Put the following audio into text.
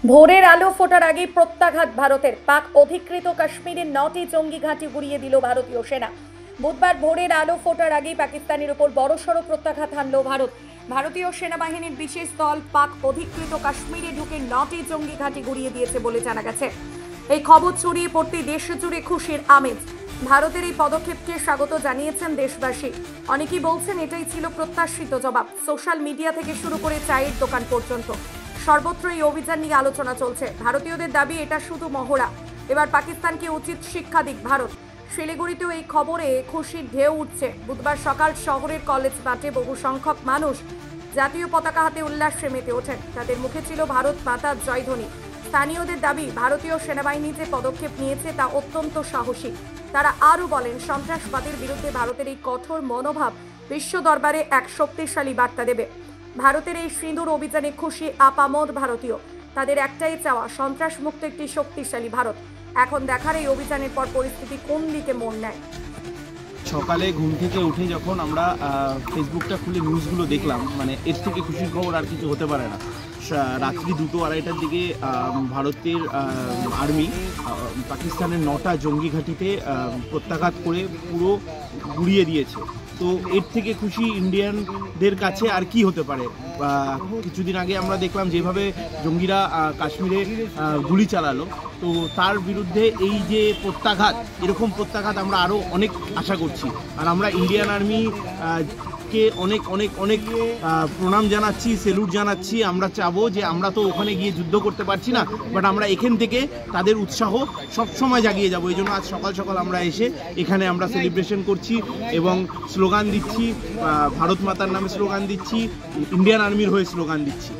ভোরের আলো ফোটার আগেই প্রত্যাঘাত ভারতের। পাক অধিকৃত কাশ্মীরের 9টি জঙ্গি ঘাঁটি গুড়িয়ে দিল ভারতীয় সেনা। বুধবার ভোরের আলো ফোটার আগেই পাকিস্তানের উপর বড়সড় প্রত্যাঘাত হানল ভারত। ভারতীয় সেনাবাহিনীর বিশেষ দল পাক অধিকৃত কাশ্মীরে ঢুকে 9টি জঙ্গি ঘাঁটি গুড়িয়ে দিয়েছে বলে জানা গেছে। এই খবর ছড়িয়ে পড়তে দেশ জুড়ে খুশির আমেজ। ভারতের এই পদক্ষেপকে স্বাগত জানিয়েছেন দেশবাসী। অনেকেই বলছেন এটাই ছিল প্রত্যাশিত জবাব। সোশ্যাল মিডিয়া থেকে শুরু করে চায়ের দোকান পর্যন্ত সর্বত্র এই অভিযান নিয়ে আলোচনা চলছে। ভারতীয়দের দাবি এটা শুধু মহড়া, এবার পাকিস্তানকে উচিত শিক্ষা দিক ভারত। শিলিগুড়িতেও এই খবরে খুশির ঢেউ উঠছে। বুধবার সকাল শহরের কলেজ মাঠে বহু সংখ্যক মানুষ জাতীয় পতাকা হাতে উল্লাসে মেতে ওঠেন। তাদের মুখে ছিল ভারত মাতার জয়ধ্বনি। স্থানীয়দের দাবি, ভারতীয় সেনাবাহিনী যে পদক্ষেপ নিয়েছে তা অত্যন্ত সাহসী। তারা আরও বলেন, সন্ত্রাসবাদের বিরুদ্ধে ভারতের এই কঠোর মনোভাব বিশ্ব দরবারে এক শক্তিশালী বার্তা দেবে। ভারতের এই সিঁদুর অভিযানে খুশি আপামর ভারতীয়। তাদের একটাই চাওয়া, সন্ত্রাস মুক্ত একটি শক্তিশালী ভারত। এখন দেখার এই অভিযানের পর পরিস্থিতি কোন দিকে মোড় নেয়। সকালে ঘুম থেকে উঠে যখন আমরা ফেসবুকটা খুলে নিউজগুলো দেখলাম, মানে এর থেকে খুশির খবর আর কিছু হতে পারে না। রাত্রি 2-2:30টার দিকে ভারতের আর্মি পাকিস্তানের 9টা জঙ্গি ঘাঁটিতে প্রত্যাঘাত করে পুরো গুড়িয়ে দিয়েছে। তো এর থেকে খুশি ইন্ডিয়ানদের কাছে আর কি হতে পারে। কিছুদিন আগে আমরা দেখলাম যেভাবে জঙ্গিরা কাশ্মীরে গুলি চালালো, তো তার বিরুদ্ধে এই যে প্রত্যাঘাত, এরকম প্রত্যাঘাত আমরা আরও অনেক আশা করছি। আর আমরা ইন্ডিয়ান আর্মি কে অনেক অনেক অনেক প্রণাম জানাচ্ছি, সেলুট জানাচ্ছি। আমরা চাবো যে আমরা তো ওখানে গিয়ে যুদ্ধ করতে পারছি না, বাট আমরা এখান থেকে তাদের উৎসাহ সবসময় জাগিয়ে যাবো। এই জন্য আজ সকাল সকাল আমরা এসে এখানে আমরা সেলিব্রেশন করছি এবং স্লোগান দিচ্ছি, ভারত মাতার নামে স্লোগান দিচ্ছি, ইন্ডিয়ান আর্মির হয়ে স্লোগান দিচ্ছি।